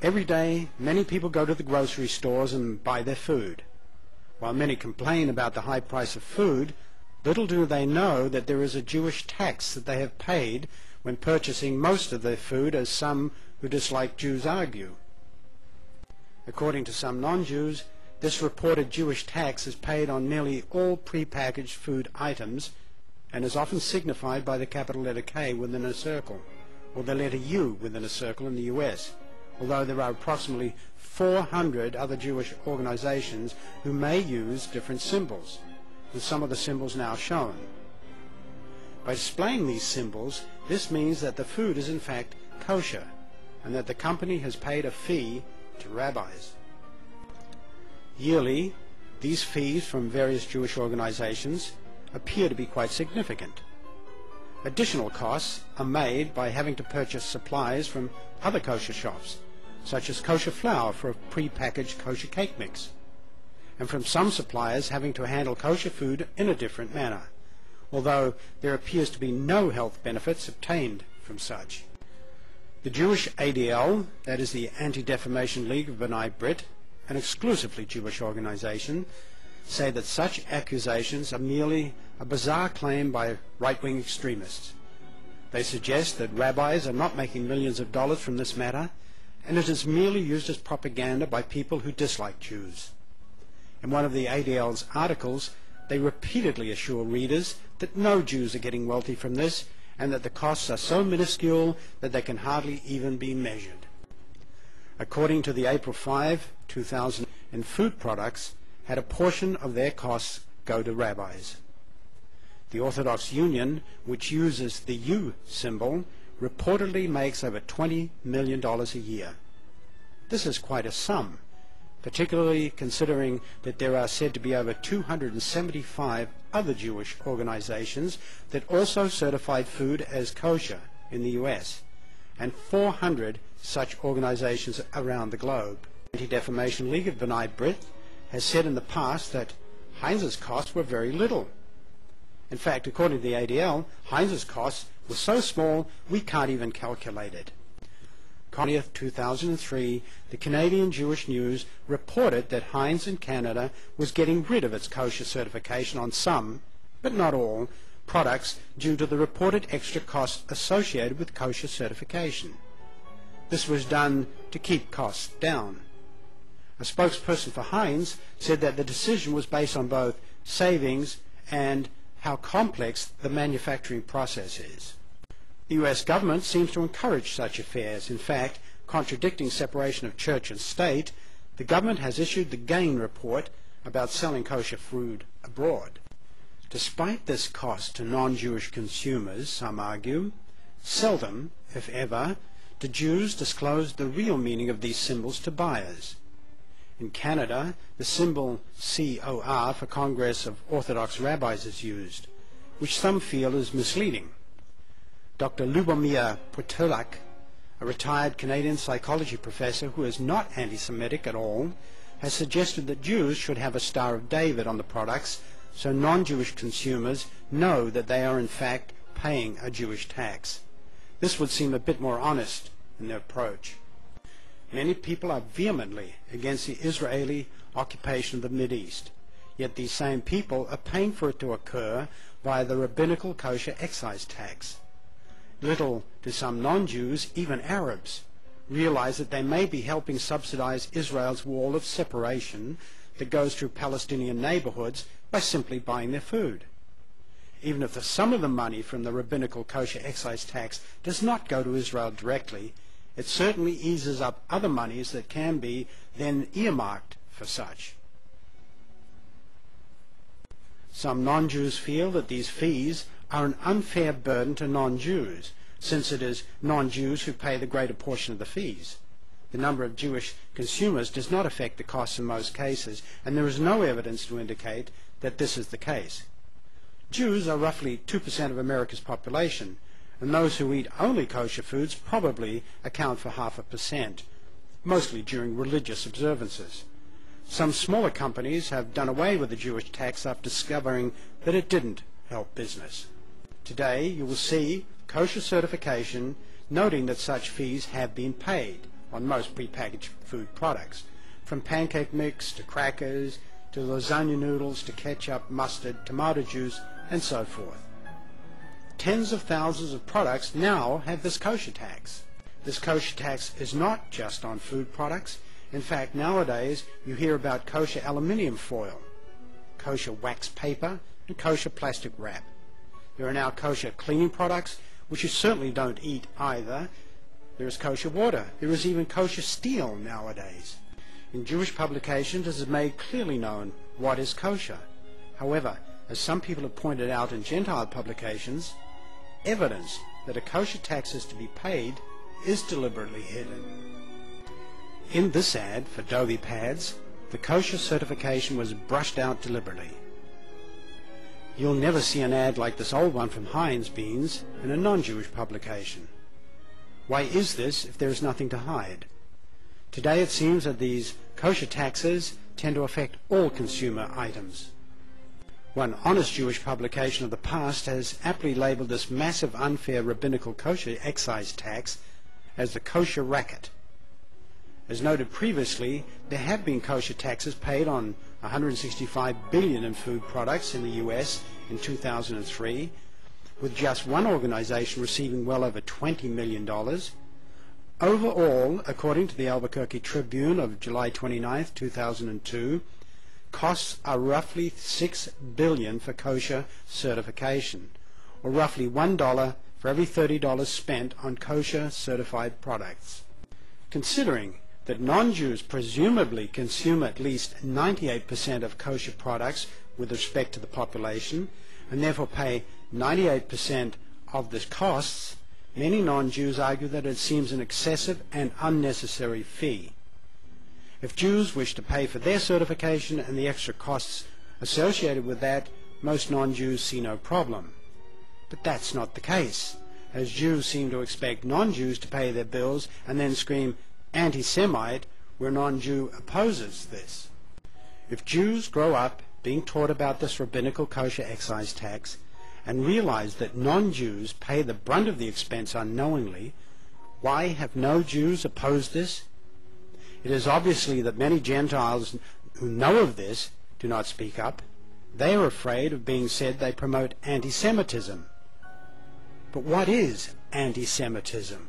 Every day, many people go to the grocery stores and buy their food. While many complain about the high price of food, little do they know that there is a Jewish tax that they have paid when purchasing most of their food, as some who dislike Jews argue. According to some non-Jews, this reported Jewish tax is paid on nearly all prepackaged food items and is often signified by the capital letter K within a circle, or the letter U within a circle in the US, although there are approximately 400 other Jewish organizations who may use different symbols, with some of the symbols now shown. By displaying these symbols, this means that the food is in fact kosher, and that the company has paid a fee to rabbis. Yearly, these fees from various Jewish organizations appear to be quite significant. Additional costs are made by having to purchase supplies from other kosher shops, such as kosher flour for a pre-packaged kosher cake mix, and from some suppliers having to handle kosher food in a different manner, although there appears to be no health benefits obtained from such. The Jewish ADL, that is the Anti-Defamation League of B'nai B'rith, an exclusively Jewish organization, say that such accusations are merely a bizarre claim by right-wing extremists. They suggest that rabbis are not making millions of dollars from this matter, and it is merely used as propaganda by people who dislike Jews. In one of the ADL's articles, they repeatedly assure readers that no Jews are getting wealthy from this, and that the costs are so minuscule that they can hardly even be measured. According to the April 5, 2000, and food products had a portion of their costs go to rabbis. The Orthodox Union, which uses the U symbol, reportedly makes over $20 million a year. This is quite a sum, particularly considering that there are said to be over 275 other Jewish organizations that also certified food as kosher in the US, and 400 such organizations around the globe. The Anti-Defamation League of B'nai B'rith has said in the past that Heinz's costs were very little. In fact, according to the ADL, Heinz's costs were so small we can't even calculate it. 2003, the Canadian Jewish News reported that Heinz in Canada was getting rid of its kosher certification on some, but not all, products due to the reported extra costs associated with kosher certification. This was done to keep costs down. A spokesperson for Heinz said that the decision was based on both savings and how complex the manufacturing process is. The US government seems to encourage such affairs. In fact, contradicting separation of church and state, the government has issued the Gain report about selling kosher food abroad. Despite this cost to non-Jewish consumers, some argue, seldom, if ever, do Jews disclose the real meaning of these symbols to buyers. In Canada, the symbol COR for Congress of Orthodox Rabbis is used, which some feel is misleading. Dr. Lubomir Potulak, a retired Canadian psychology professor who is not anti-Semitic at all, has suggested that Jews should have a Star of David on the products so non-Jewish consumers know that they are in fact paying a Jewish tax. This would seem a bit more honest in their approach. Many people are vehemently against the Israeli occupation of the Mideast, yet these same people are paying for it to occur via the rabbinical kosher excise tax. Little do some non-Jews, even Arabs, realize that they may be helping subsidize Israel's wall of separation that goes through Palestinian neighborhoods by simply buying their food. Even if some of the money from the rabbinical kosher excise tax does not go to Israel directly, it certainly eases up other monies that can be then earmarked for such. Some non-Jews feel that these fees are an unfair burden to non-Jews, since it is non-Jews who pay the greater portion of the fees. The number of Jewish consumers does not affect the costs in most cases, and there is no evidence to indicate that this is the case. Jews are roughly 2% of America's population, and those who eat only kosher foods probably account for 0.5%, mostly during religious observances. Some smaller companies have done away with the Jewish tax after discovering that it didn't help business. Today you will see kosher certification noting that such fees have been paid, on most prepackaged food products, from pancake mix to crackers to lasagna noodles to ketchup, mustard, tomato juice, and so forth. Tens of thousands of products now have this kosher tax. This kosher tax is not just on food products. In fact, nowadays you hear about kosher aluminium foil, kosher wax paper, and kosher plastic wrap. There are now kosher cleaning products, which you certainly don't eat either. There is kosher water. There is even kosher steel nowadays. In Jewish publications, it is made clearly known what is kosher. However, as some people have pointed out in Gentile publications, evidence that a kosher tax is to be paid is deliberately hidden. In this ad for Dovey pads, the kosher certification was brushed out deliberately. You'll never see an ad like this old one from Heinz beans in a non-Jewish publication. Why is this if there is nothing to hide? Today it seems that these kosher taxes tend to affect all consumer items. One honest Jewish publication of the past has aptly labeled this massive unfair rabbinical kosher excise tax as the kosher racket. As noted previously, there have been kosher taxes paid on $165 billion in food products in the US in 2003, with just one organization receiving well over $20 million. Overall, according to the Albuquerque Tribune of July 29, 2002, costs are roughly $6 billion for kosher certification, or roughly $1 for every $30 spent on kosher certified products. Considering that non-Jews presumably consume at least 98% of kosher products with respect to the population, and therefore pay 98% of the costs, many non-Jews argue that it seems an excessive and unnecessary fee. If Jews wish to pay for their certification and the extra costs associated with that, most non-Jews see no problem. But that's not the case, as Jews seem to expect non-Jews to pay their bills and then scream anti-Semite where non-Jew opposes this. If Jews grow up being taught about this rabbinical kosher excise tax and realize that non-Jews pay the brunt of the expense unknowingly, why have no Jews opposed this? It is obviously that many Gentiles who know of this do not speak up. They are afraid of being said they promote anti-Semitism. But what is anti-Semitism?